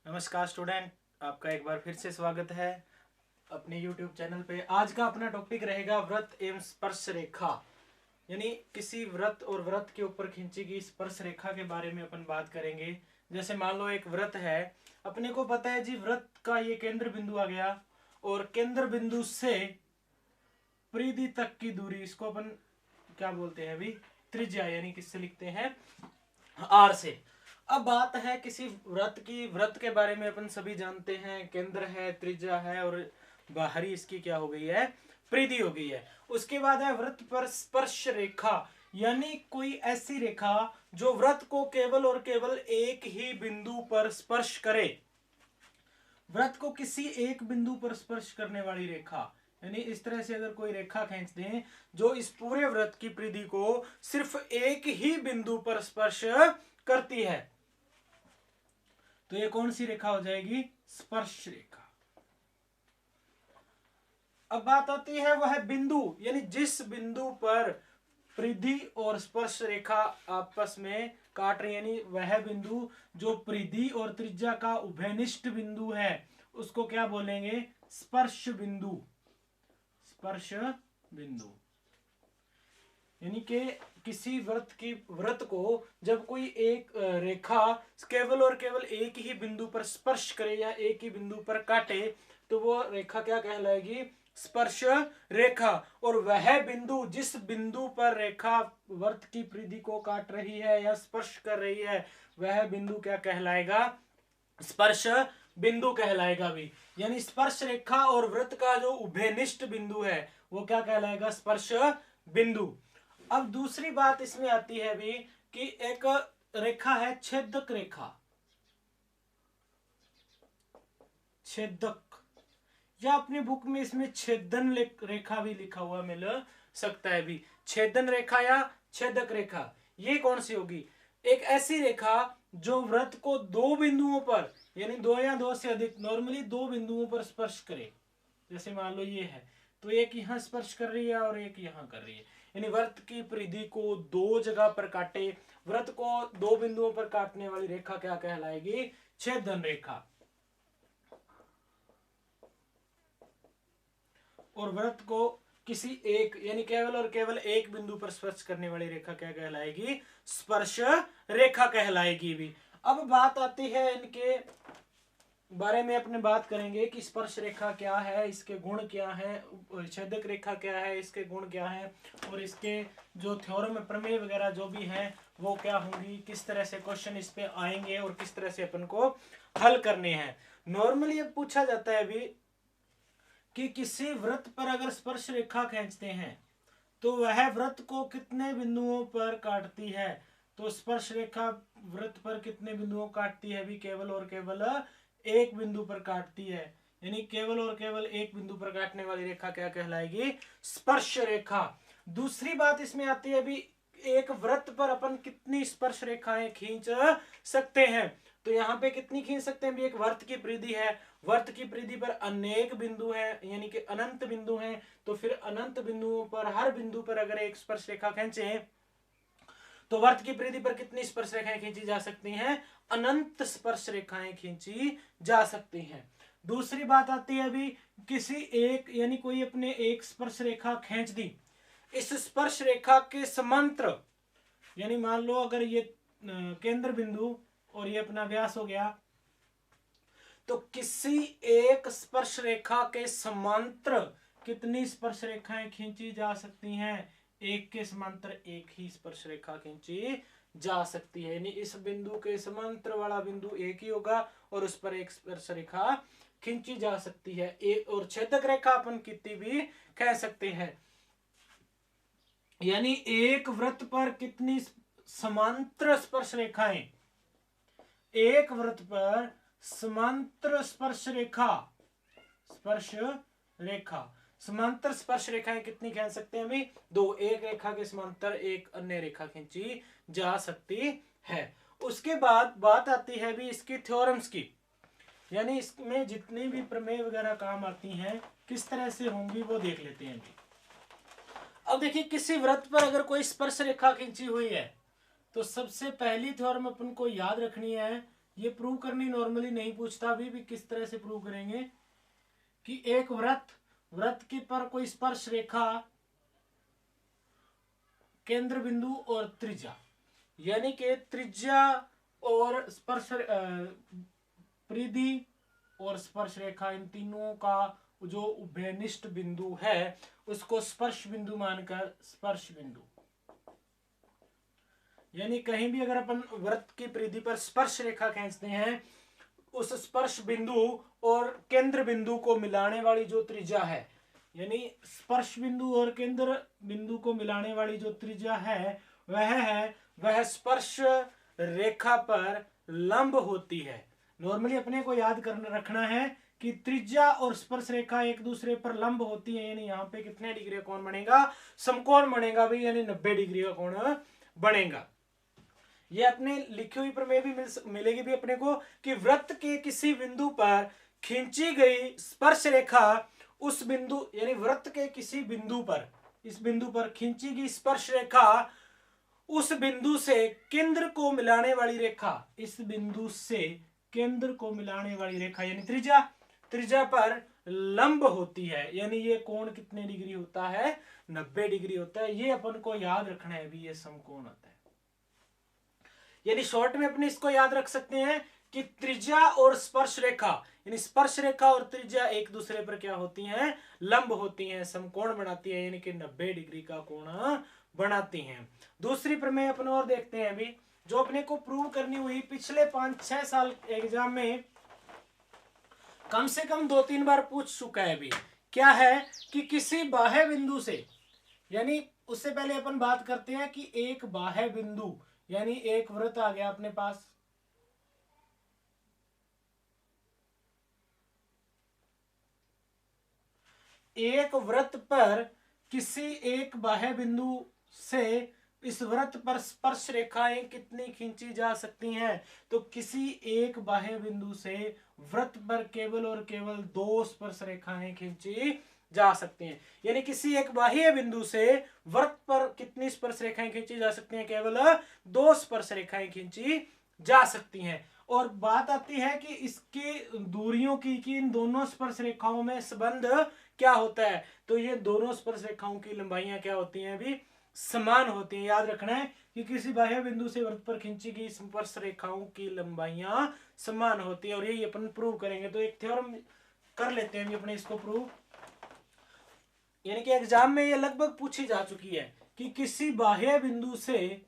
नमस्कार स्टूडेंट, आपका एक बार फिर से स्वागत है अपने YouTube चैनल पे। आज का अपना टॉपिक रहेगा व्रत एवं स्पर्श रेखा, यानी किसी व्रत और व्रत के ऊपर खींची गई स्पर्श रेखा के बारे में अपन बात करेंगे। जैसे मान लो एक व्रत है, अपने को पता है जी व्रत का ये केंद्र बिंदु आ गया और केंद्र बिंदु से परिधि तक की दूरी, इसको अपन क्या बोलते हैं अभी, त्रिज्या, यानी किससे लिखते हैं, आर से। अब बात है किसी व्रत की। व्रत के बारे में अपन सभी जानते हैं, केंद्र है, त्रिज्या है और बाहरी इसकी क्या हो गई है, परिधि हो गई है। उसके बाद है व्रत पर स्पर्श रेखा, यानी कोई ऐसी रेखा जो व्रत को केवल और केवल एक ही बिंदु पर स्पर्श करे। व्रत को किसी एक बिंदु पर स्पर्श करने वाली रेखा, यानी इस तरह से अगर कोई रेखा खींच दें जो इस पूरे व्रत की परिधि को सिर्फ एक ही बिंदु पर स्पर्श करती है, तो ये कौन सी रेखा हो जाएगी, स्पर्श रेखा। अब बात आती है वह बिंदु, यानी जिस बिंदु पर परिधि और स्पर्श रेखा आपस में काट रही, यानी वह बिंदु जो परिधि और त्रिज्या का उभयनिष्ठ बिंदु है, उसको क्या बोलेंगे, स्पर्श बिंदु। स्पर्श बिंदु यानी कि किसी व्रत को जब कोई एक रेखा केवल और केवल एक ही बिंदु पर स्पर्श करे या एक ही बिंदु पर काटे, तो वो रेखा क्या कहलाएगी, स्पर्श रेखा। और वह बिंदु, जिस बिंदु पर रेखा व्रत की परिधि को काट रही है या स्पर्श कर रही है, वह बिंदु क्या कहलाएगा, स्पर्श बिंदु कहलाएगा भी। यानी स्पर्श रेखा और व्रत का जो उभयनिष्ठ बिंदु है वो क्या कहलाएगा, स्पर्श बिंदु। अब दूसरी बात इसमें आती है भी कि एक रेखा है छेदक रेखा। छेदक, या अपनी बुक में इसमें छेदन रेखा भी लिखा हुआ मिल सकता है भी। छेदन रेखा या छेदक रेखा, ये कौन सी होगी, एक ऐसी रेखा जो व्रत को दो बिंदुओं पर, यानी दो या दो से अधिक, नॉर्मली दो बिंदुओं पर स्पर्श करे। जैसे मान लो ये है, तो एक यहां स्पर्श कर रही है और एक यहां कर रही है, यानी व्रत की परिधि को दो जगह पर काटे। व्रत को दो बिंदुओं पर काटने वाली रेखा क्या कहलाएगी, छेदन रेखा। और व्रत को किसी एक, यानी केवल और केवल एक बिंदु पर स्पर्श करने वाली रेखा क्या कहलाएगी, स्पर्श रेखा कहलाएगी भी। अब बात आती है इनके बारे में, अपने बात करेंगे कि स्पर्श रेखा क्या है, इसके गुण क्या है, छेदक रेखा क्या है, इसके गुण क्या है, और इसके जो थ्योरम प्रमेय वगैरह जो भी है वो क्या होंगी, किस तरह से क्वेश्चन इस पे आएंगे और किस तरह से अपन को हल करने हैं। नॉर्मली अब पूछा जाता है अभी कि किसी व्रत पर अगर स्पर्श रेखा खींचते हैं तो वह व्रत को कितने बिंदुओं पर काटती है। तो स्पर्श रेखा व्रत पर कितने बिंदुओं काटती है भी, केवल और केवल एक बिंदु पर काटती है, यानी केवल और केवल एक बिंदु पर काटने वाली रेखा क्या कहलाएगी, स्पर्श रेखा। दूसरी बात इसमें आती है भी, एक व्रत पर अपन कितनी स्पर्श रेखाएं खींच सकते हैं। तो यहाँ पे कितनी खींच सकते हैं भी, एक वर्त की परिधि है, वर्त की परिधि पर अनेक बिंदु हैं, यानी कि अनंत बिंदु हैं। तो फिर अनंत बिंदुओं पर हर बिंदु पर अगर एक स्पर्श रेखा खींचे तो वर्त की परिधि पर कितनी स्पर्श रेखाएं खींची जा सकती हैं, अनंत स्पर्श रेखाएं खींची जा सकती हैं। दूसरी बात आती है अभी, किसी एक, यानी कोई अपने एक स्पर्श रेखा खींच दी, इस स्पर्श रेखा के समांतर, यानी मान लो अगर ये केंद्र बिंदु और ये अपना व्यास हो गया, तो किसी एक स्पर्श रेखा के समांतर कितनी स्पर्श रेखाएं खींची जा सकती हैं, एक के समांतर एक ही स्पर्श रेखा खींची जा सकती है। यानी इस बिंदु के समांतर वाला बिंदु एक ही होगा और उस पर एक स्पर्श रेखा खींची जा सकती है। एक और छेदक रेखा अपन कितनी भी कह सकते हैं, यानी एक वृत्त पर कितनी समांतर स्पर्श रेखाएं, एक वृत्त पर समांतर स्पर्श रेखा, स्पर्श रेखा, समांतर स्पर्श रेखाएं कितनी खींच सकते हैं अभी, दो। एक रेखा के समांतर एक अन्य रेखा खींची जा सकती है। उसके बाद बात आती है भी इसकी थ्योरम्स की, यानी इसमें जितनी भी प्रमेय वगैरह काम आती हैं किस तरह से होंगी वो देख लेते हैं अभी। अब देखिए, किसी वृत्त पर अगर कोई स्पर्श रेखा खींची हुई है तो सबसे पहली थ्योरम अपन को याद रखनी है ये प्रूव करनी नॉर्मली नहीं पूछता, अभी भी किस तरह से प्रूव करेंगे कि एक वृत्त के पर कोई स्पर्श रेखा, केंद्र बिंदु और त्रिज्या, यानी कि त्रिज्या और स्पर्श परिधि और स्पर्श रेखा, इन तीनों का जो उभयनिष्ठ बिंदु है उसको स्पर्श बिंदु मानकर, स्पर्श बिंदु यानी कहीं भी अगर अपन वृत्त की परिधि पर स्पर्श रेखा खींचते हैं, उस स्पर्श बिंदु और केंद्र बिंदु को मिलाने वाली जो त्रिज्या है, यानी स्पर्श बिंदु और केंद्र बिंदु को मिलाने वाली जो त्रिज्या है वह स्पर्श रेखा पर लंब होती है। नॉर्मली अपने को याद करना रखना है कि त्रिज्या और स्पर्श रेखा एक दूसरे पर लंब होती है, यानी यहाँ पे कितने डिग्री का कोण बनेगा, समकोण बनेगा भाई, यानी 90 डिग्री का कोण बनेगा। ये अपने लिखी हुई प्रमेय भी मिलेगी भी अपने को कि वृत्त के किसी बिंदु पर खींची गई स्पर्श रेखा उस बिंदु, यानी वृत्त के किसी बिंदु पर, इस बिंदु पर खींची गई स्पर्श रेखा उस बिंदु से केंद्र को मिलाने वाली रेखा, इस बिंदु से केंद्र को मिलाने वाली रेखा यानी त्रिज्या पर लंब होती है। यानी ये कोण कितने डिग्री होता है, 90 डिग्री होता है। ये अपन को याद रखना है भी, ये समकोण होता है। यानी शॉर्ट में अपने इसको याद रख सकते हैं कि त्रिज्या और स्पर्श रेखा, यानी स्पर्श रेखा और त्रिज्या एक दूसरे पर क्या होती हैं, लंब होती हैं, समकोण बनाती है, यानी कि 90 डिग्री का कोण बनाती हैं। दूसरी प्रमेय अपन और देखते हैं अभी, जो अपने को प्रूव करनी हुई पिछले 5-6 साल एग्जाम में कम से कम 2-3 बार पूछ चुका है अभी। क्या है कि किसी बाह्य बिंदु से, यानी उससे पहले अपन बात करते हैं कि एक बाह्य बिंदु, यानी एक वृत्त आ गया अपने पास, एक वृत्त पर किसी एक बाह्य बिंदु से इस वृत्त पर स्पर्श रेखाएं कितनी खींची जा सकती हैं, तो किसी एक बाह्य बिंदु से वृत्त पर केवल और केवल 2 स्पर्श रेखाएं खींची जा सकती हैं। यानी किसी एक बाह्य बिंदु से वृत्त पर कितनी स्पर्श रेखाएं खींची जा सकती हैं, केवल 2 स्पर्श रेखाएं खींची जा सकती हैं। और बात आती है कि इसकी दूरियों की, कि इन दोनों स्पर्श रेखाओं में संबंध क्या होता है, तो ये दोनों स्पर्श रेखाओं की लंबाइयां क्या होती हैं अभी, समान होती हैं। याद रखना है कि किसी बाह्य बिंदु से वृत्त पर खींची गई स्पर्श रेखाओं की लंबाइयां समान होती है, और यही अपन प्रूव करेंगे। तो एक थ्योरम कर लेते हैं अपने इसको प्रूव, यानी कि एग्जाम में ये लगभग पूछी जा चुकी है कि किसी बाह्य बिंदु से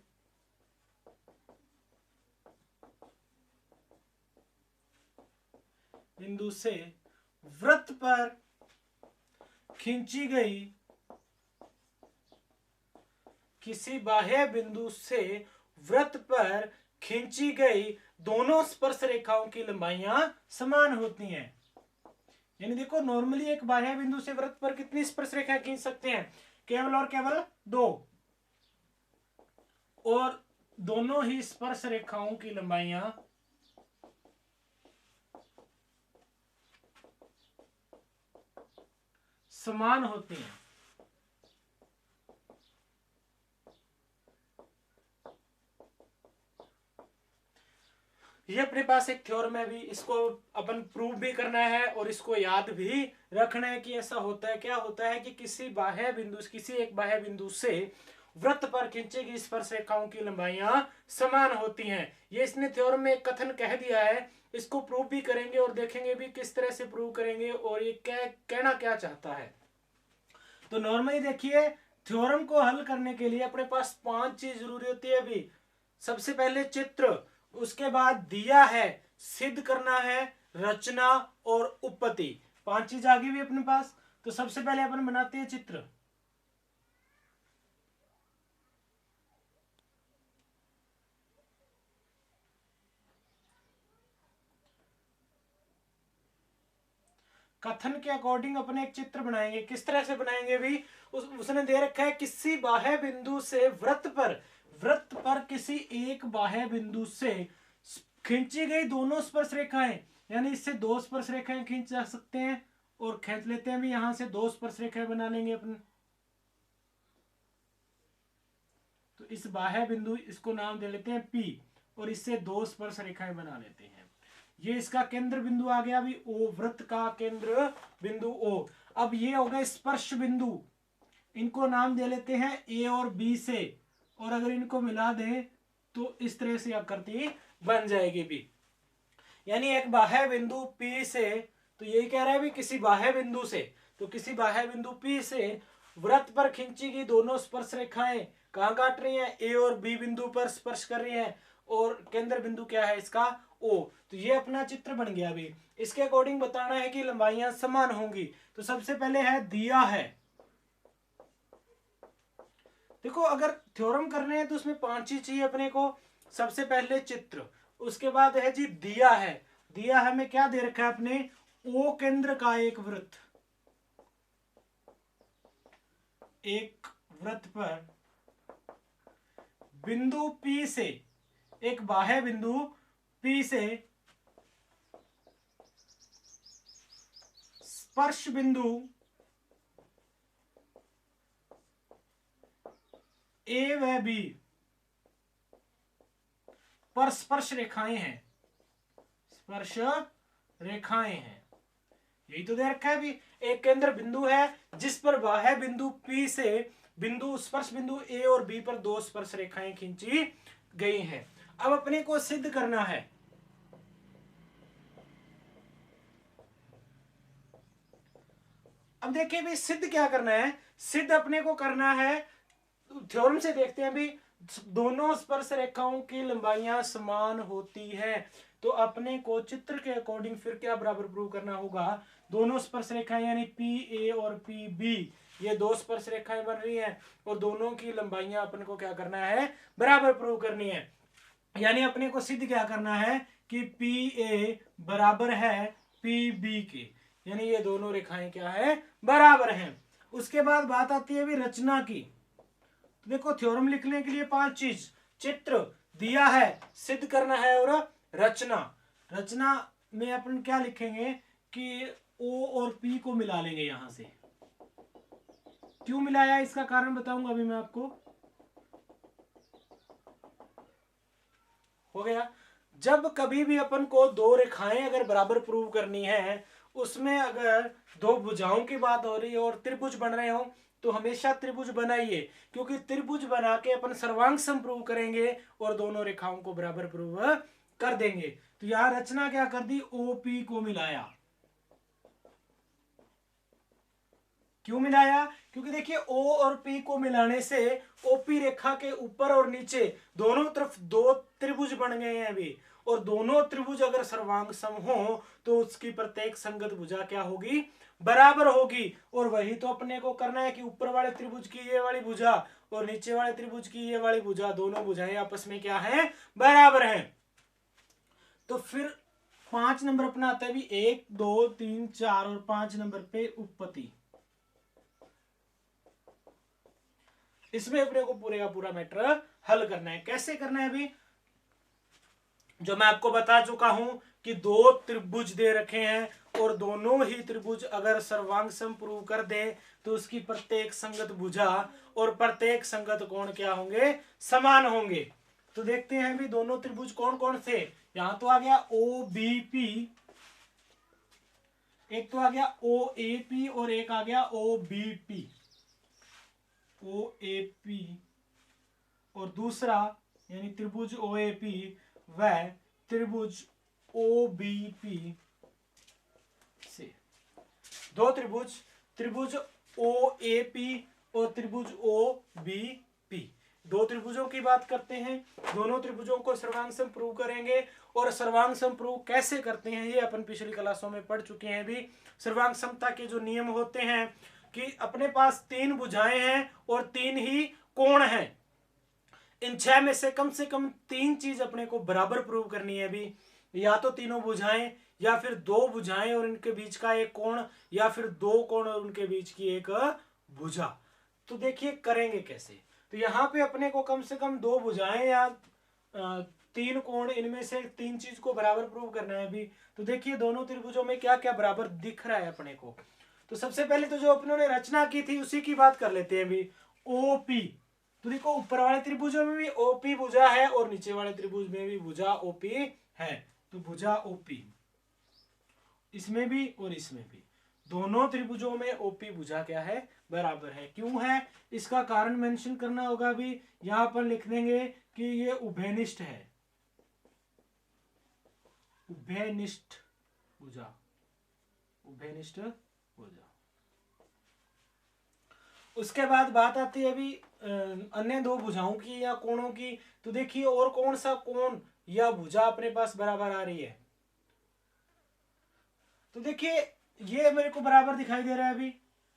वृत्त पर खींची गई, किसी बाह्य बिंदु से वृत्त पर खींची गई दोनों स्पर्श रेखाओं की लंबाइयां समान होती हैं। यानी देखो नॉर्मली एक बाह्य बिंदु से वृत्त पर कितनी स्पर्श रेखाएं खींच सकते हैं, केवल और केवल 2, और दोनों ही स्पर्श रेखाओं की लंबाइयां समान होती हैं। ये अपने पास एक थ्योरम है भी, इसको अपन प्रूव भी करना है और इसको याद भी रखना है कि ऐसा होता है। क्या होता है कि किसी एक बाह्य बिंदु से वृत्त पर खींची गई स्पर्श रेखाओं की लंबाइयां समान होती हैं। ये इसने थ्योरम में कथन कह दिया है, इसको प्रूव भी करेंगे और देखेंगे भी किस तरह से प्रूव करेंगे और ये कहना क्या चाहता है। तो नॉर्मली देखिए थ्योरम को हल करने के लिए अपने पास 5 चीज जरूरी होती है अभी। सबसे पहले चित्र, उसके बाद दिया है, सिद्ध करना है, रचना और उत्पत्ति। 5 चीज आ गई भी अपने पास। तो सबसे पहले अपन बनाते हैं चित्र। कथन के अकॉर्डिंग अपने एक चित्र बनाएंगे। किस तरह से बनाएंगे भी, उसने दे रखा है किसी बाह्य बिंदु से वृत्त पर किसी एक बाह्य बिंदु से खींची गई दोनों स्पर्श रेखाएं, यानी इससे 2 स्पर्श रेखाएं खींच जा सकते हैं, और खींच लेते हैं भी यहां से 2 स्पर्श रेखाएं बना लेंगे अपन। तो इस बाह्य बिंदु, इसको नाम दे लेते हैं P, और इससे 2 स्पर्श रेखाएं बना लेते हैं। ये इसका केंद्र बिंदु आ गया अभी ओ, वृत्त का केंद्र बिंदु ओ। अब ये हो गए स्पर्श बिंदु, इनको नाम दे लेते हैं ए और बी से, और अगर इनको मिला दें तो इस तरह से आकृति बन जाएगी भी। यानी एक बाह्य बिंदु P से, तो यही कह रहा है भी किसी बाह्य बिंदु से, तो किसी बाह्य बिंदु P से वृत्त पर खींची गई दोनों स्पर्श रेखाएं कहाँ काट रही हैं, ए और बी बिंदु पर स्पर्श कर रही हैं, और केंद्र बिंदु क्या है इसका ओ। तो ये अपना चित्र बन गया। अभी इसके अकॉर्डिंग बताना है कि लंबाइयां समान होंगी। तो सबसे पहले है दिया है, देखो अगर थ्योरम करने हैं तो उसमें 5 चीज चाहिए अपने को। सबसे पहले चित्र, उसके बाद है जी दिया है। दिया हमें क्या दे रखा है अपने, ओ केंद्र का एक वृत्त, एक वृत्त पर बिंदु P से, एक बाह्य बिंदु P से स्पर्श बिंदु A व B पर स्पर्श रेखाएं हैं, स्पर्श रेखाएं हैं, यही तो दे रखा है भी। एक केंद्र बिंदु है जिस पर बाह्य बिंदु P से बिंदु स्पर्श बिंदु A और B पर दो स्पर्श रेखाएं खींची गई हैं। अब अपने को सिद्ध करना है, अब देखिए भी सिद्ध क्या करना है। सिद्ध अपने को करना है, थ्योरम से देखते हैं भी दोनों स्पर्श रेखाओं की लंबाइयां समान होती है। तो अपने को चित्र के अकॉर्डिंग फिर क्या बराबर प्रूव करना होगा, दोनों स्पर्श रेखाएं यानी PA और PB, ये दो स्पर्श रेखाएं बन रही हैं और दोनों की लंबाइयां अपन को क्या करना है, बराबर प्रूव करनी है। यानी अपने को सिद्ध क्या करना है कि PA बराबर है PB के, यानी ये दोनों रेखाएं क्या है, बराबर हैं। उसके बाद बात आती है भी रचना की। तो देखो थ्योरम लिखने के लिए 5 चीज, चित्र दिया है, सिद्ध करना है, और रचना। रचना में अपन क्या लिखेंगे कि O और P को मिला लेंगे यहां से। क्यों मिलाया इसका कारण बताऊंगा अभी मैं आपको। हो गया। जब कभी भी अपन को दो रेखाएं अगर बराबर प्रूव करनी है, उसमें अगर दो भुजाओं की बात हो रही है और त्रिभुज बन रहे हो, तो हमेशा त्रिभुज बनाइए, क्योंकि त्रिभुज बना के अपन सर्वांग सम प्रूव करेंगे और दोनों रेखाओं को बराबर प्रूव कर देंगे। तो यहां रचना क्या कर दी, OP को मिलाया। क्यों मिलाया, क्योंकि देखिए O और P को मिलाने से OP रेखा के ऊपर और नीचे दोनों तरफ दो त्रिभुज बन गए हैं अभी, और दोनों त्रिभुज अगर सर्वांग सम हो तो उसकी प्रत्येक संगत भुजा क्या होगी, बराबर होगी। और वही तो अपने को करना है कि ऊपर वाले त्रिभुज की ये वाली भुजा और नीचे वाले त्रिभुज की ये वाली भुजा, दोनों भुजाएं आपस में क्या है, बराबर हैं। तो फिर 5 नंबर अपना आता है भी 1 2 3 4 और 5 नंबर पे उपपत्ति। इसमें अपने को पूरे का पूरा मैटर हल करना है। कैसे करना है अभी, जो मैं आपको बता चुका हूं कि दो त्रिभुज दे रखे हैं और दोनों ही त्रिभुज अगर सर्वांग सम प्रूव कर दे तो उसकी प्रत्येक संगत भुजा और प्रत्येक संगत कोण क्या होंगे, समान होंगे। तो देखते हैं भी दोनों त्रिभुज कौन कौन से। यहां तो आ गया OBP, एक तो आ गया OAP और एक आ गया OBP। OAP और दूसरा यानी त्रिभुज OAP व त्रिभुज OBP से दो त्रिभुज, त्रिभुज OAP और त्रिभुज OBP, दो त्रिभुजों की बात करते हैं। दोनों त्रिभुजों को सर्वांग सम प्रूव करेंगे, और सर्वांग सम प्रूव कैसे करते हैं ये अपन पिछली क्लासों में पढ़ चुके हैं भी। सर्वांग समता के जो नियम होते हैं कि अपने पास 3 भुजाएं हैं और 3 ही कोण हैं, इन 6 में से कम 3 चीज अपने को बराबर प्रूव करनी है भी, या तो तीनों भुजाएं, या फिर 2 भुजाएं और इनके बीच का एक कोण, या फिर 2 कोण और उनके बीच की एक भुजा। तो देखिए करेंगे कैसे। तो यहाँ पे अपने को कम से कम 2 भुजाएं या 3 कोण, इनमें से 3 चीज को बराबर प्रूव करना है भी। तो देखिए दोनों त्रिभुजों में क्या क्या बराबर दिख रहा है अपने को। तो सबसे पहले तो जो अपनों ने रचना की थी उसी की बात कर लेते हैं भी। OP, तो देखो ऊपर वाले त्रिभुजों में भी OP भुजा है और नीचे वाले त्रिभुज में भी भुजा OP है, तो भुजा ओपी, इसमें भी और इसमें भी, दोनों त्रिभुजों में ओपी भुजा क्या है, बराबर है। क्यों है, इसका कारण मेंशन करना होगा भी। यहां पर लिख देंगे कि ये उभयनिष्ठ है, उभयनिष्ठ भुजा, उभयनिष्ठ भुजा। उसके बाद बात आती है अभी अन्य दो भुजाओं की या कोणों की। तो देखिए और कौन सा कोण या भुजा अपने पास बराबर आ रही है। तो देखिए ये मेरे को बराबर दिखाई दे रहा है अभी,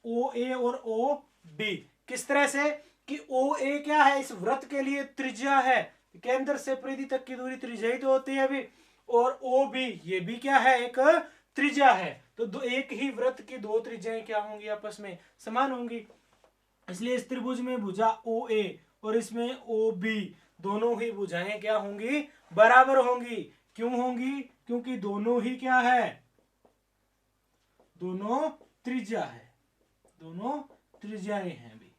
ओ ए और ओ बी। किस तरह से कि ओ ए क्या है, इस वृत्त के लिए त्रिज्या है, केंद्र से परिधि तक की दूरी त्रिज्या ही तो होती है अभी। और ओ बी ये भी क्या है, एक त्रिज्या है। तो दो एक ही वृत्त की दो त्रिज्याएं क्या होंगी, आपस में समान होंगी। इसलिए इस त्रिभुज में भुजा ओ ए और इसमें ओ बी, दोनों ही भुजाएं क्या होंगी, बराबर होंगी। क्यों होंगी, क्योंकि दोनों ही क्या है, दोनों त्रिज्या है, दोनों त्रिज्याएं हैं भी।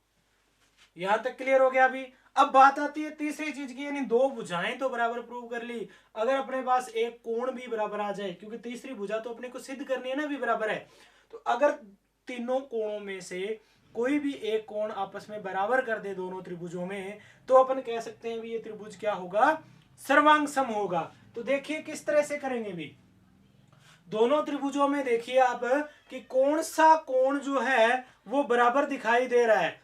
यहां तक क्लियर हो गया अभी। अब बात आती है तीसरी चीज की, यानी दो भुजाएं तो बराबर प्रूव कर ली, अगर अपने पास एक कोण भी बराबर आ जाए, क्योंकि तीसरी भुजा तो अपने को सिद्ध करनी है ना भी बराबर है। तो अगर तीनों कोणों में से कोई भी एक कोण आपस में बराबर कर दे दोनों त्रिभुजों में, तो अपन कह सकते हैं भी ये त्रिभुज क्या होगा, सर्वांग सम होगा। तो देखिए किस तरह से करेंगे भी, दोनों त्रिभुजों में देखिए आप कि कौन सा कोण जो है वो बराबर दिखाई दे रहा है।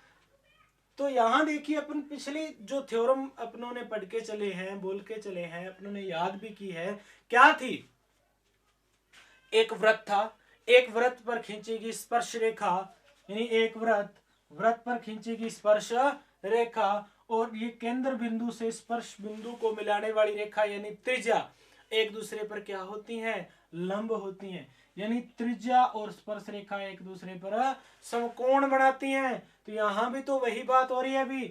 तो यहां देखिए अपन पिछली जो थ्योरम अपनों ने पढ़ के चले हैं, बोल के चले हैं, अपनों ने याद भी की है, क्या थी, एक वृत्त था, एक वृत्त पर खींचेगी स्पर्श रेखा, यानी एक वृत्त पर खींचेगी स्पर्श रेखा, और ये केंद्र बिंदु से स्पर्श बिंदु को मिलाने वाली रेखा यानी त्रिज्या एक दूसरे पर क्या होती हैं, लंब होती हैं। यानी त्रिज्या और स्पर्श रेखा एक दूसरे पर समकोण बनाती हैं। तो यहां भी तो वही बात हो रही है अभी,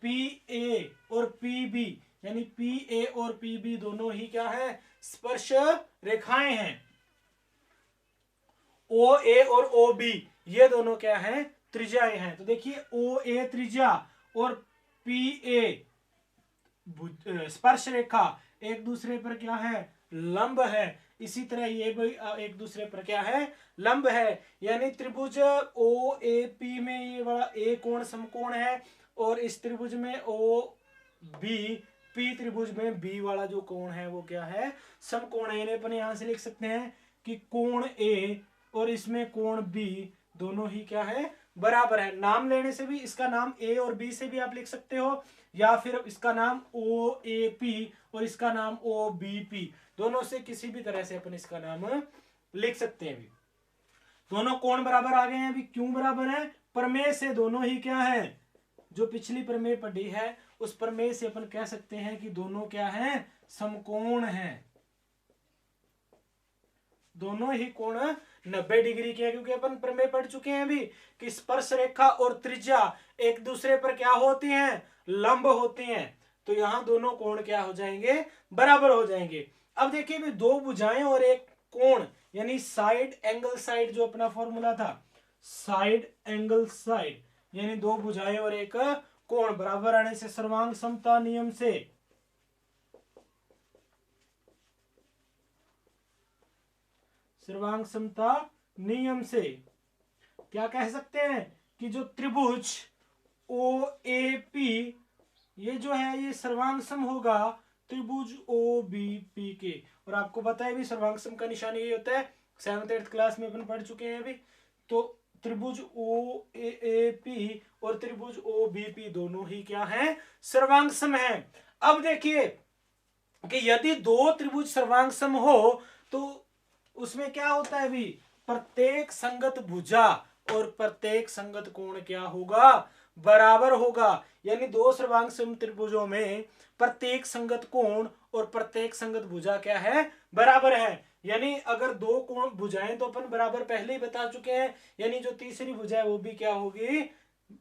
पी ए और पी बी, यानी पी ए और पी बी दोनों ही क्या है, स्पर्श रेखाएं हैं। ओ ए और ओ बी ये दोनों क्या है, त्रिज्याएं हैं। तो देखिए ओ ए त्रिज्या और पी ए स्पर्श रेखा एक दूसरे पर क्या है, लंब है। इसी तरह ये भी एक दूसरे पर क्या है, लंब है। यानी त्रिभुज ओ ए पी में ये वाला ए कोण समकोण है, और इस त्रिभुज में ओ बी पी त्रिभुज में बी वाला जो कोण है वो क्या है, समकोण है। इन्हें अपन यहां से लिख सकते हैं कि कोण ए और इसमें कोण बी दोनों ही क्या है, बराबर है। नाम लेने से भी इसका नाम ए और बी से भी आप लिख सकते हो, या फिर इसका नाम ओ ए पी और इसका नाम ओ बी पी, दोनों से किसी भी तरह से अपन इसका नाम लिख सकते हैं। अभी दोनों कोण बराबर आ गए हैं। अभी क्यों बराबर है, प्रमेय से दोनों ही क्या है, जो पिछली प्रमेय पढ़ी है उस प्रमेय से अपन कह सकते हैं कि दोनों क्या है, समकोण हैं। दोनों ही कोण 90 डिग्री के हैं, क्योंकि अपन प्रमेय पढ़ चुके हैं अभी कि स्पर्श रेखा और त्रिज्या एक दूसरे पर क्या होती हैं, लंब होती हैं। तो यहां दोनों कोण क्या हो जाएंगे, बराबर हो जाएंगे। अब देखिए भी दो भुजाएं और एक कोण, यानी साइड एंगल साइड जो अपना फॉर्मूला था, साइड एंगल साइड, यानी दो भुजाएं और एक कोण बराबर आने से सर्वांग समता नियम से सर्वांग समता नियम से क्या कह सकते हैं कि जो त्रिभुज ओ ए पी ये जो है ये सर्वांग सम होगा त्रिभुज ओ बी पी के। और आपको पता है भी सर्वांग सम का निशान ये होता है, 7th 8th क्लास में अपन पढ़ चुके हैं अभी। तो त्रिभुज ओ ए पी और त्रिभुज ओ बी पी दोनों ही क्या है, सर्वांग सम है। अब देखिए कि यदि दो त्रिभुज सर्वांग सम हो तो उसमें क्या होता है भी, प्रत्येक संगत भुजा और प्रत्येक संगत कोण क्या होगा, बराबर होगा। यानी दो सर्वांग सम त्रिभुजों में प्रत्येक संगत कोण और प्रत्येक संगत भुजा क्या है, बराबर है। यानी अगर दो कोण भुजाएं तो अपन बराबर पहले ही बता चुके हैं, यानी जो तीसरी भुजा है वो भी क्या होगी,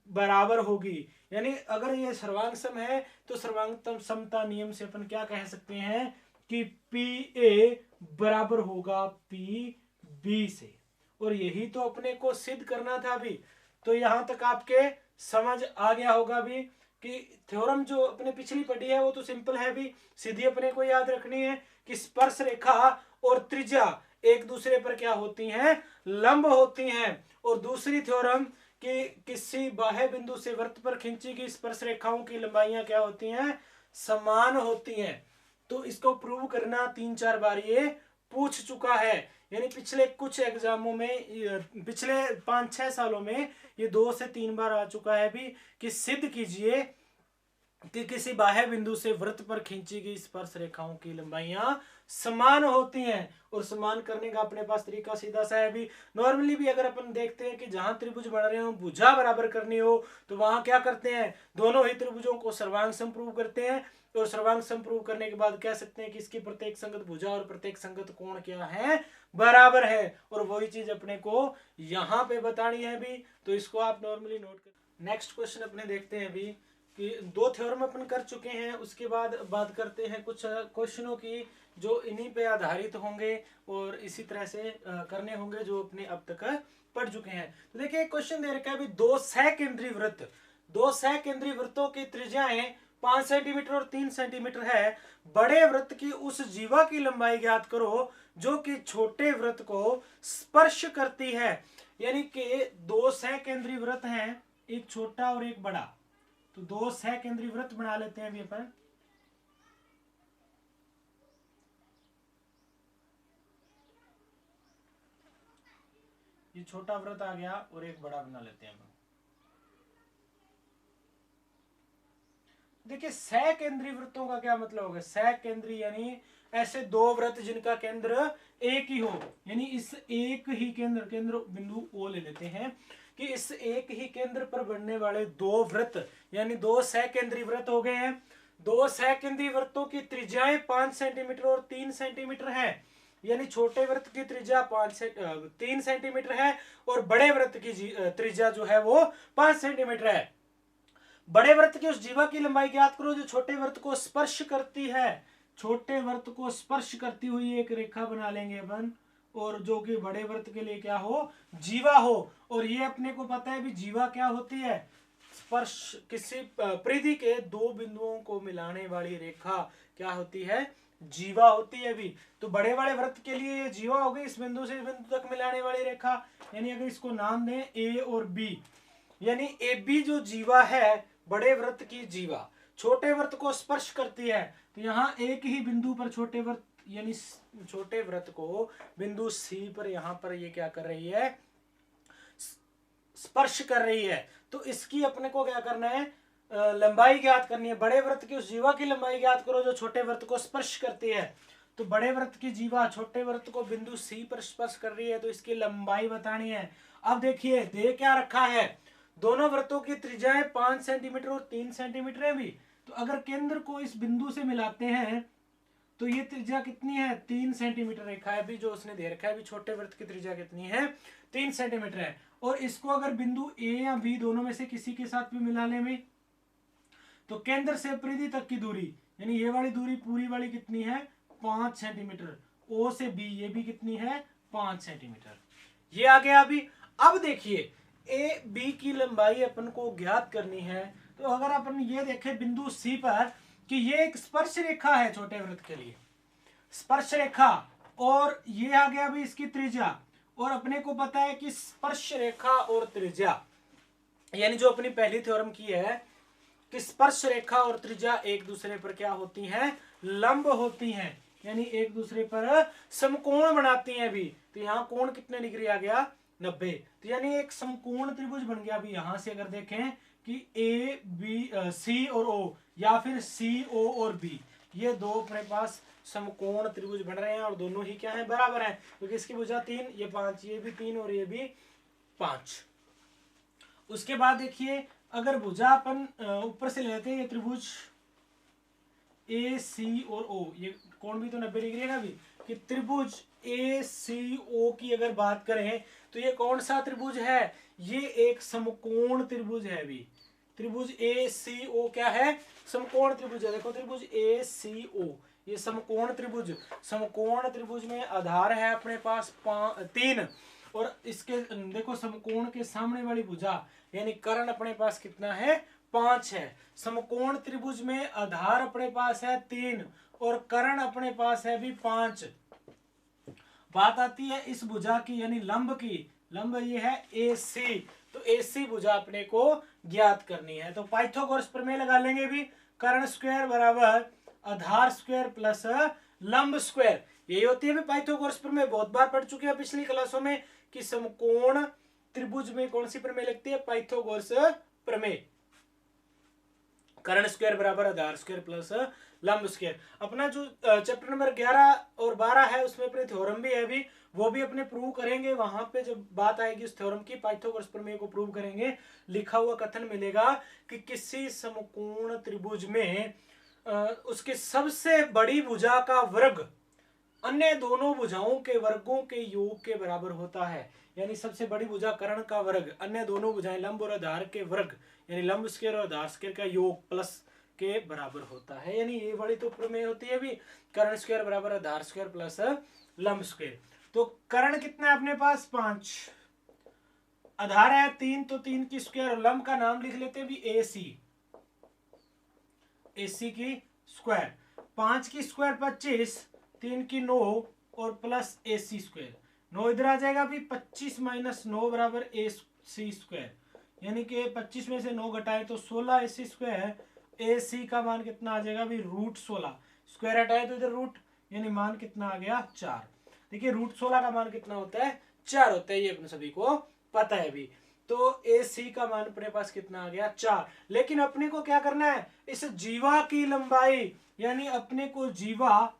बराबर होगी। यानी अगर ये सर्वांग सम है तो सर्वांग समता नियम से अपन क्या कह सकते हैं कि पी ए बराबर होगा पी बी से। और यही तो अपने को सिद्ध करना था भी। तो यहां तक आपके समझ आ गया होगा भी कि थ्योरम जो अपने पिछली पढ़ी है वो तो सिंपल है भी, सीधी अपने को याद रखनी है कि स्पर्श रेखा और त्रिज्या एक दूसरे पर क्या होती हैं, लंब होती हैं। और दूसरी थ्योरम कि किसी बाह्य बिंदु से वृत्त पर खींची गई स्पर्श रेखाओं की लंबाइयां क्या होती हैं, समान होती हैं। तो इसको प्रूव करना 3-4 बार ये पूछ चुका है, यानी पिछले कुछ एग्जामों में, पिछले 5-6 सालों में ये 2 से 3 बार आ चुका है भी कि सिद्ध कीजिए कि किसी बाह्य बिंदु से वृत्त पर खींची गई स्पर्श रेखाओं की लंबाइयां समान होती हैं। और समान करने का अपने पास तरीका सीधा सा है भी। नॉर्मली भी अगर अपन देखते हैं कि जहां त्रिभुज बन रहे हो, भुजा बराबर करनी हो, तो वहां क्या करते हैं, दोनों ही त्रिभुजों को सर्वांग सम प्रूव करते हैं। और सर्वांग सम प्रूव करने के बाद कह सकते हैं कि इसकी प्रत्येक संगत भुजा और प्रत्येक संगत कोण क्या है, बराबर है। और वही चीज अपने को यहाँ पे बतानी है भी, तो इसको आप नॉर्मली नोट कर। नेक्स्ट क्वेश्चन अपने देखते हैं भी कि 2 थ्योरम अपन कर चुके हैं, उसके बाद बात करते हैं कुछ क्वेश्चनों की जो इन्हीं पे आधारित होंगे और इसी तरह से करने होंगे जो अपने अब तक पढ़ चुके हैं। तो देखिए क्वेश्चन दे रखा है भी 2 सहकेंद्रीय वृत्त, 2 सहकेंद्रीय वृत्तों की त्रिज्याएं 5 सेंटीमीटर और 3 सेंटीमीटर है। बड़े वृत्त की उस जीवा की लंबाई ज्ञात करो जो कि छोटे वृत्त को स्पर्श करती है। यानी कि 2 सहकेंद्रीय वृत्त हैं, एक छोटा और एक बड़ा। तो 2 सहकेंद्रीय वृत्त बना लेते हैं अभी अपन। ये छोटा वृत्त आ गया और एक बड़ा बना लेते हैं अपन। देखिए सहकेंद्रीय वृत्तों का क्या मतलब होगा, सहकेंद्रीय यानी ऐसे 2 वृत्त जिनका केंद्र एक ही हो, यानी इस एक ही केंद्र बिंदु ओ ले लेते हैं कि इस एक ही केंद्र पर बनने वाले 2 वृत्त यानी 2 सहकेंद्रीय वृत्त हो गए हैं। 2 सहकेंद्रीय वृत्तों की त्रिज्याएं 5 सेंटीमीटर और 3 सेंटीमीटर है। यानी छोटे वृत्त की त्रिज्या 3 सेंटीमीटर है और बड़े वृत्त की त्रिज्या जो है वो 5 सेंटीमीटर है। बड़े वृत्त की उस जीवा की लंबाई ज्ञात करो जो छोटे वृत्त को स्पर्श करती है। छोटे वृत्त को स्पर्श करती हुई एक रेखा बना लेंगे अपन, और जो कि बड़े वृत्त के लिए क्या हो, जीवा हो। और ये अपने को पता है भी जीवा क्या होती है, स्पर्श किसी परिधि के 2 बिंदुओं को मिलाने वाली रेखा क्या होती है, जीवा होती है भी। तो बड़े वाले वृत्त के लिए ये जीवा होगी, इस बिंदु से इस बिंदु तक मिलाने वाली रेखा। यानी अगर इसको नाम दें ए और बी, यानी ए बी जो जीवा है बड़े वृत्त की जीवा छोटे वृत्त को स्पर्श करती है। तो यहाँ एक ही बिंदु पर छोटे वृत्त यानी छोटे वृत्त को बिंदु सी पर यहाँ पर ये क्या कर रही है, स्पर्श कर रही है। तो इसकी अपने को क्या करना है, लंबाई ज्ञात करनी है। बड़े वृत्त की उस जीवा की लंबाई ज्ञात करो जो छोटे वृत्त को स्पर्श करती है। तो बड़े वृत्त की जीवा छोटे वृत्त को बिंदु सी पर स्पर्श कर रही है, तो इसकी लंबाई बतानी है। अब देखिए दे क्या रखा है, दोनों वृत्तों की त्रिज्याएं 5 सेंटीमीटर और 3 सेंटीमीटर है भी। तो अगर केंद्र को इस बिंदु से मिलाते हैं तो ये त्रिज्या कितनी है, 3 सेंटीमीटर रेखा है भी जो उसने दे रखा है भी। छोटे वृत्त की त्रिज्या कितनी है, 3 सेंटीमीटर है। और इसको अगर बिंदु ए या बी दोनों में से किसी के साथ भी मिलाने में, तो केंद्र से परिधि तक की दूरी यानी ये वाली दूरी पूरी वाली कितनी है, 5 सेंटीमीटर। ओ से बी ये भी कितनी है, 5 सेंटीमीटर। ये आ गया अभी। अब देखिए ए बी की लंबाई अपन को ज्ञात करनी है। तो अगर अपन ये देखें बिंदु सी पर कि ये एक स्पर्श रेखा है छोटे वृत्त के लिए, स्पर्श रेखा, और ये आ गया भी इसकी त्रिज्या। और अपने को पता है कि स्पर्श रेखा और त्रिज्या यानी जो अपनी पहली थ्योरम की है कि स्पर्श रेखा और त्रिज्या एक दूसरे पर क्या होती हैं, लंब होती हैं, यानी एक दूसरे पर समकोण बनाती हैं भी। तो यहाँ कोण कितने डिग्री आ गया, 90। तो यानी एक समकोण त्रिभुज बन गया भी। यहां से अगर देखें कि ए बी सी और ओ या फिर सी ओ और बी, ये 2 अपने पास समकोण त्रिभुज बन रहे हैं और दोनों ही क्या है, बराबर है, क्योंकि इसकी भुजा 3, ये 5, ये भी 3 और ये भी 5। उसके बाद देखिए अगर भुजा अपन ऊपर से लेते हैं, ये त्रिभुज ए सी और ओ, ये कोण भी तो 90 डिग्री है ना भी, कि त्रिभुज ए सी ओ की अगर बात करें तो ये कौन सा त्रिभुज है, ये एक समकोण त्रिभुज है भी। त्रिभुज ए सी ओ क्या है, समकोण त्रिभुज है। देखो त्रिभुज ए सी ओ ये समकोण त्रिभुज, समकोण त्रिभुज में आधार है अपने पास 3, और इसके देखो समकोण के सामने वाली भुजा यानी कर्ण अपने पास कितना है, 5 है। समकोण त्रिभुज में आधार अपने पास है 3 और कर्ण अपने पास है भी 5। बात आती है इस भुजा की यानी लंब की, लंब ये है AC, तो AC भुजा अपने को ज्ञात करनी है। तो पाइथागोरस प्रमेय लगा लेंगे भी, कर्ण स्क्वायर बराबर आधार स्क्वायर प्लस लंब स्क्वायर, यही होती है भी पाइथागोरस प्रमेय। बहुत बार पढ़ चुके हैं पिछली क्लासों में कि समकोण त्रिभुज में कौन सी प्रमेय लगती है, पाइथागोरस प्रमेय। कर्ण स्क्वायर बराबर आधार स्क्वायर प्लस लंब स्क्वायर। अपना जो चैप्टर नंबर 11 और 12 है उसमें अपने थ्योरम भी है भी, वो भी अपने प्रूव करेंगे। वहां पे जब बात आएगी उस थ्योरम की, पाइथागोरस प्रमेय को प्रूव करेंगे, लिखा हुआ कथन मिलेगा कि किसी समकोण त्रिभुज में उसके सबसे बड़ी भुजा का वर्ग अन्य दोनों भुजाओं के वर्गों के योग के बराबर होता है। यानी सबसे बड़ी भुजा कर्ण का वर्ग अन्य दोनों भुजाएं लंब और आधार के वर्ग यानी लंब स्क्वायर और आधार स्क्वायर का योग प्लस के बराबर होता है। यानी ये बड़ी तो प्रमेय होती है भी, कर्ण स्क्वायर बराबर आधार स्क्वायर प्लस लंब स्क्वायर। तो कर्ण कितना है अपने पास 5, आधार है 3 तो 3 की स्क्वायर और लंब का नाम लिख लेते हैं भी AC, AC की स्क्वायर, 5 की स्क्वायर 25, 3 की 9 और प्लस AC स्क्वायर, 9 इधर आ जाएगा भी 25 माइनस 9 बराबर AC स्क्वायर, यानी कि 25 में से 9 घटाए तो 16 AC स्क्वायर। AC का मान कितना आ जाएगा भी √16, स्क्वायर हटाए तो इधर रूट, यानी मान कितना आ गया 4। देखिए √16 का मान कितना होता है 4 होता है, ये अपने सभी को पता है भी। तो AC का मान अपने पास कितना आ गया 4। लेकिन अपने को क्या करना है, इस जीवा की लंबाई यानी अपने को जीवा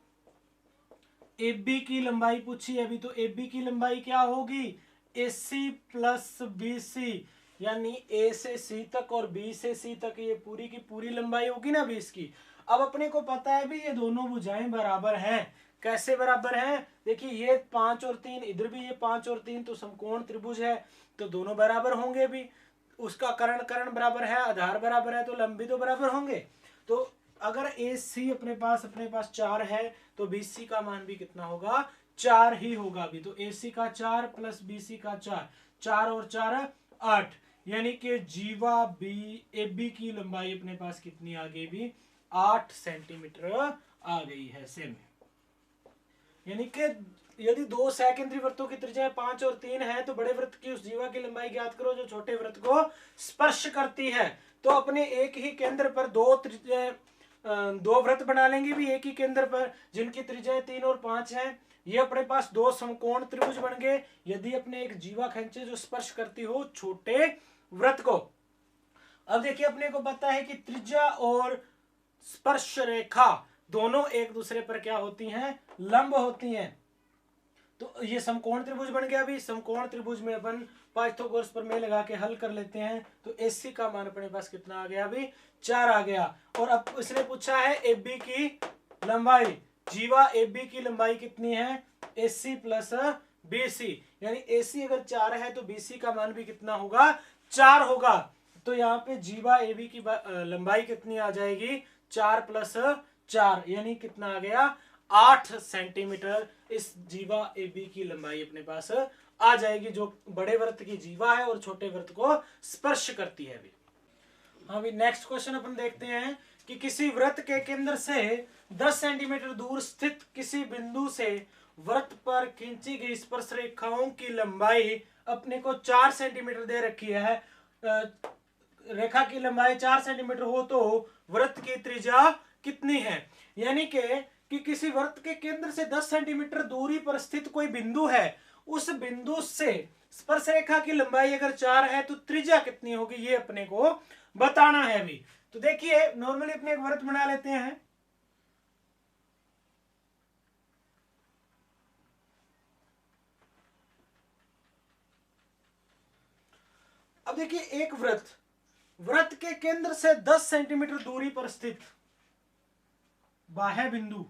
AB की लंबाई पूछी है अभी, तो AB की लंबाई क्या होगी AC प्लस BC, यानी A से C तक और B से C तक ये पूरी की पूरी लंबाई होगी ना 20 की। अब अपने को पता है भी ये दोनों भुजाएं बराबर हैं। कैसे बराबर हैं, देखिए ये 5 और 3, इधर भी ये 5 और 3, तो समकोण त्रिभुज है तो दोनों बराबर होंगे भी। उसका कर्ण कर्ण बराबर है, आधार बराबर है, तो लंब भी तो बराबर होंगे। तो अगर AC अपने पास 4 है तो BC का मान भी कितना होगा 4 ही होगा भी। तो AC का 4 प्लस BC का 4, 4 और 4 8, यानी कि जीवा AB की लंबाई अपने पास कितनी आ गई भी 8 सेंटीमीटर आ गई है सेम। यानी कि यदि दो सेकेंडरी वृत्तों की त्रिज्या 5 और 3 है तो बड़े वृत्त की उस जीवा की लंबाई ज्ञात करो जो छोटे वृत्त को स्पर्श करती है। तो अपने एक ही केंद्र पर दो वृत्त बना लेंगे भी एक ही केंद्र पर जिनकी त्रिज्या 3 और 5 है। ये अपने पास दो समकोण त्रिभुज बन गए यदि अपने एक जीवा खींचे जो स्पर्श करती हो छोटे वृत्त को। अब देखिए अपने को पता है कि त्रिज्या और स्पर्श रेखा दोनों एक दूसरे पर क्या होती हैं, लंब होती हैं। तो ये समकोण त्रिभुज बन गया। अभी समकोण त्रिभुज में अपन पाइथागोरस प्रमेय लगा के हल कर लेते हैं। तो AC का मान अपने पास कितना आ गया अभी 4 आ गया। और अब इसने पूछा है AB की लंबाई, जीवा AB की लंबाई कितनी है AC प्लस BC, यानी AC अगर 4 है तो BC का मान भी कितना होगा 4 होगा। तो यहाँ पे जीवा AB की लंबाई कितनी आ जाएगी 4 प्लस 4, यानी कितना आ गया 8 सेंटीमीटर इस जीवा AB की लंबाई अपने पास आ जाएगी जो बड़े वृत्त की जीवा है और छोटे वृत्त को स्पर्श करती है भी। हाँ भी नेक्स्ट क्वेश्चन अपन देखते हैं कि किसी वृत्त के केंद्र से 10 सेंटीमीटर दूर स्थित किसी बिंदु से वृत्त पर खींची गई स्पर्श रेखाओं की लंबाई अपने को 4 सेंटीमीटर दे रखी है। रेखा की लंबाई 4 सेंटीमीटर हो तो वृत्त की त्रिज्या कितनी है। यानी कि किसी वृत्त के केंद्र से 10 सेंटीमीटर दूरी पर स्थित कोई बिंदु है, उस बिंदु से स्पर्श रेखा की लंबाई अगर 4 है तो त्रिज्या कितनी होगी ये अपने को बताना है अभी। तो देखिए नॉर्मली अपने एक वृत्त बना लेते हैं। अब देखिए एक वृत्त के केंद्र से 10 सेंटीमीटर दूरी पर स्थित बाह्य बिंदु,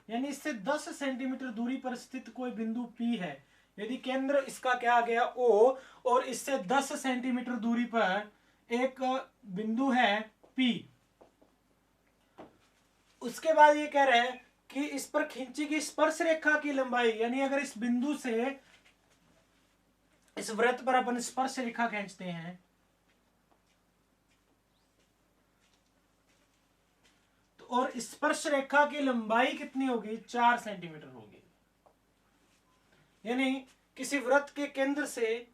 यानी इससे 10 सेंटीमीटर दूरी पर स्थित कोई बिंदु P है। यदि केंद्र इसका क्या आ गया O और इससे 10 सेंटीमीटर दूरी पर एक बिंदु है P। उसके बाद ये कह रहे हैं कि इस पर खींची गई स्पर्श रेखा की लंबाई, यानी अगर इस बिंदु से इस वृत्त पर अपन स्पर्श रेखा खींचते हैं तो और स्पर्श रेखा की लंबाई कितनी होगी 4 सेंटीमीटर होगी। यानी किसी वृत्त के केंद्र से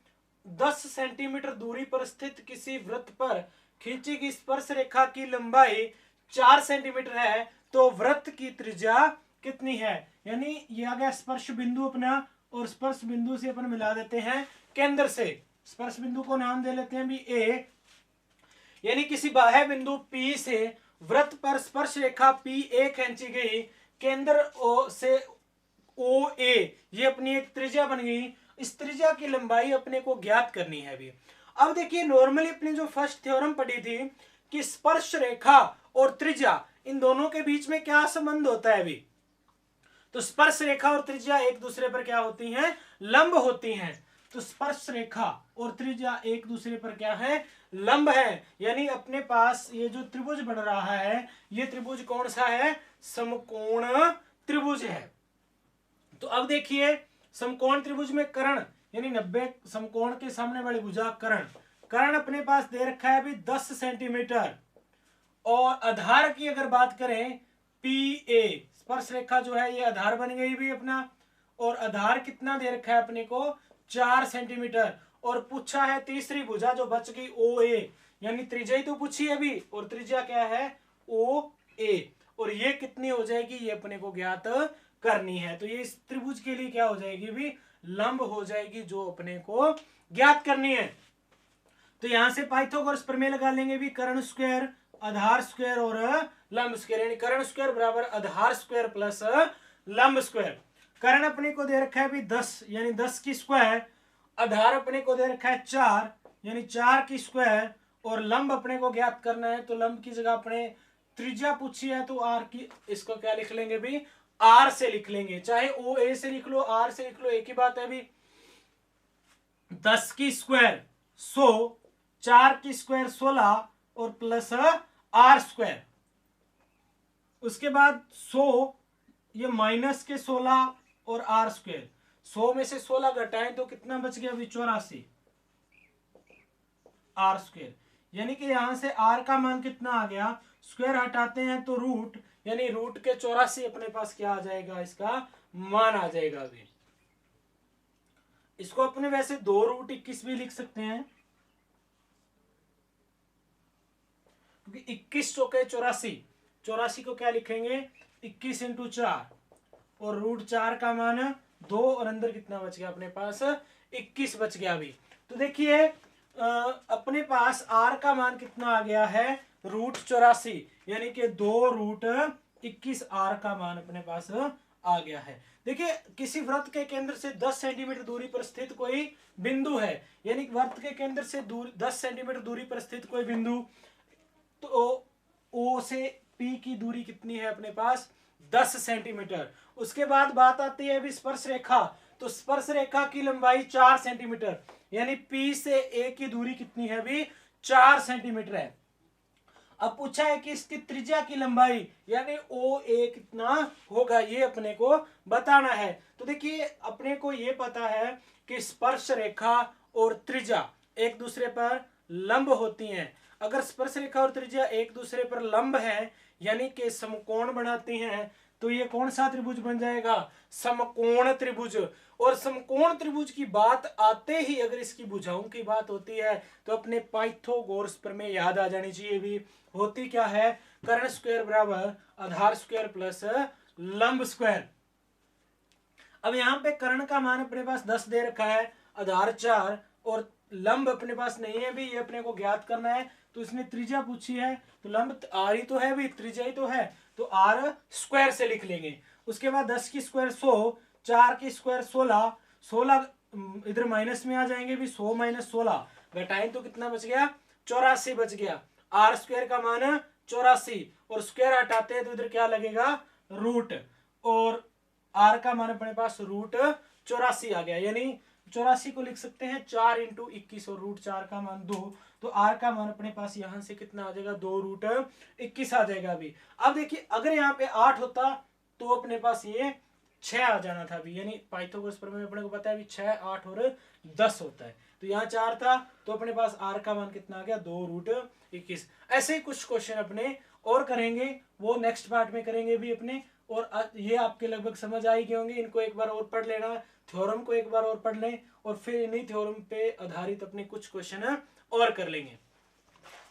10 सेंटीमीटर दूरी पर स्थित किसी वृत्त पर खींची गई स्पर्श रेखा की लंबाई 4 सेंटीमीटर है तो वृत्त की त्रिज्या कितनी है। यानी ये आ गया स्पर्श बिंदु अपना, और स्पर्श बिंदु से अपन मिला देते हैं केंद्र से। स्पर्श बिंदु को नाम दे लेते हैं भी ए। यानी किसी बाह्य बिंदु P से वृत्त पर स्पर्श रेखा PA खींची गई, केंद्र O से OA ये अपनी एक त्रिज्या बन गई। इस त्रिज्या की लंबाई अपने को ज्ञात करनी है अभी। अब देखिए नॉर्मली अपनी जो फर्स्ट थ्योरम पढ़ी थी कि स्पर्श रेखा और त्रिज्या इन दोनों के बीच में क्या संबंध होता है अभी, तो स्पर्श रेखा और त्रिज्या एक दूसरे पर क्या होती हैं, लंब होती हैं। तो स्पर्श रेखा और त्रिज्या एक दूसरे पर क्या है, लंब है। यानी अपने पास ये जो त्रिभुज बन रहा है ये त्रिभुज कौन सा है, समकोण त्रिभुज है। तो अब देखिए समकोण त्रिभुज में कर्ण यानी 90 समकोण के सामने वाली भुजा कर्ण अपने पास दे रखा है अभी 10 सेंटीमीटर। और आधार की अगर बात करें PA स्पर्श रेखा जो है ये आधार बन गई भी अपना, और आधार कितना दे रखा है अपने को 4 सेंटीमीटर। और पूछा है तीसरी भुजा जो बच गई OA, यानी त्रिज्या ही तो पूछी है अभी, और त्रिज्या क्या है OA, और ये कितनी हो जाएगी ये अपने को ज्ञात करनी है। तो ये इस त्रिभुज के लिए क्या हो जाएगी भी, लंब हो जाएगी जो अपने को ज्ञात करनी है। तो यहां से पाइथागोरस प्रमेय लगा लेंगे भी, कर्ण स्क्वायर आधार स्क्वायर और लंब स्क्वायर, यानी कर्ण स्क्वायर बराबर आधार स्क्वायर प्लस लंब स्क्वायर। कर्ण अपने को दे रखा है भी 10 यानी 10 की स्क्वायर, आधार अपने को दे रखा है 4 यानी 4 की स्क्वायर, और लंब अपने को ज्ञात करना है। तो लंब की जगह अपने त्रिज्या पूछी है तो आर की, इसको क्या लिख लेंगे भी, आर से लिख लेंगे। चाहे OA से लिख लो आर से लिख लो एक ही बात है भी। 10 की स्क्वायर 100, 4 की स्क्वायर 16 और प्लस आर स्क्वायर। उसके बाद 100 ये माइनस के 16 और आर स्क्वायर। 100 में से 16 घटाएं तो कितना बच गया अभी 84 आर स्क्वायर। यानी कि यहां से आर का मान कितना आ गया, स्क्वायर हटाते हैं तो रूट, यानी रूट के 84 अपने पास क्या आ जाएगा, इसका मान आ जाएगा अभी। इसको अपने वैसे 2 रूट 21 भी लिख सकते हैं, क्योंकि 21 चौके 84, 84 को क्या लिखेंगे 21 इंटू 4, और रूट 4 का मान 2, और अंदर कितना बच गया अपने पास 21 बच गया अभी। तो देखिए अपने पास आर का मान कितना आ गया है रूट 84, यानी कि 2 रूट 21 आर का मान अपने पास आ गया है। देखिए किसी वृत्त के केंद्र से 10 सेंटीमीटर दूरी पर स्थित कोई बिंदु है, यानी वृत्त के केंद्र से 10 सेंटीमीटर दूरी पर स्थित कोई बिंदु, तो O से P की दूरी कितनी है अपने पास 10 सेंटीमीटर। उसके बाद बात आती है अभी स्पर्श रेखा, तो स्पर्श रेखा की लंबाई 4 सेंटीमीटर, यानी P से A की दूरी कितनी है अभी 4 सेंटीमीटर है। अब पूछा है कि इसकी त्रिज्या की लंबाई यानी OA कितना होगा, ये अपने को बताना है। तो देखिए अपने को ये पता है कि स्पर्श रेखा और त्रिज्या एक दूसरे पर लंब होती हैं। अगर स्पर्श रेखा और त्रिज्या एक दूसरे पर लंब है यानी कि समकोण बनाती हैं, तो ये कौन सा त्रिभुज बन जाएगा, समकोण त्रिभुज। और समकोण त्रिभुज की बात आते ही अगर इसकी भुजाओं की बात होती है तो अपने पाइथागोरस प्रमेय याद आ जानी चाहिए भी। होती क्या है, कर्ण स्क्वायर बराबर आधार स्क्वायर प्लस लंब स्क्वायर। अब यहाँ पे कर्ण का मान अपने पास 10 दे रखा है, आधार 4 और लंब अपने पास नहीं है भी, ये अपने को ज्ञात करना है। तो इसने त्रिज्या पूछी है, तो लंब आर ही तो है भी, त्रिज्या ही तो है, तो आर स्क्वायर से लिख लेंगे। उसके बाद 10 की स्क्वायर 100, 4 की स्क्वायर 16, 16 इधर माइनस में आ जाएंगे भी, 100 माइनस 16 घटाएं तो कितना बच गया 84 बच गया। आर स्क्वायर का मान 84 और स्क्वायर हटाते हैं तो इधर क्या लगेगा रूट, और आर का मान अपने पास रूट 84 आ गया। यानी 84 को लिख सकते हैं 4 इंटू 21 और रूट 4 का मान 2, तो आर का मान अपने पास यहां से कितना आ जाएगा 2 रूट 21 आ जाएगा अभी। अब देखिए अगर यहाँ पे 8 होता तो अपने पास ये 6 आ जाना था अभी, यानी पाइथागोरस प्रमेय में अपने को पता है अभी 6, 8 और 10 होता है, तो यहाँ 4 था तो अपने पास r का मान कितना आ गया 2√21। ऐसे ही कुछ क्वेश्चन अपने और करेंगे, वो नेक्स्ट पार्ट में करेंगे भी अपने। और ये आपके लगभग समझ आ ही गए होंगे, इनको एक बार और पढ़ लेना, थ्योरम को एक बार और पढ़ लें, और फिर इन्हीं थ्योरम पे आधारित अपने कुछ क्वेश्चन और कर लेंगे।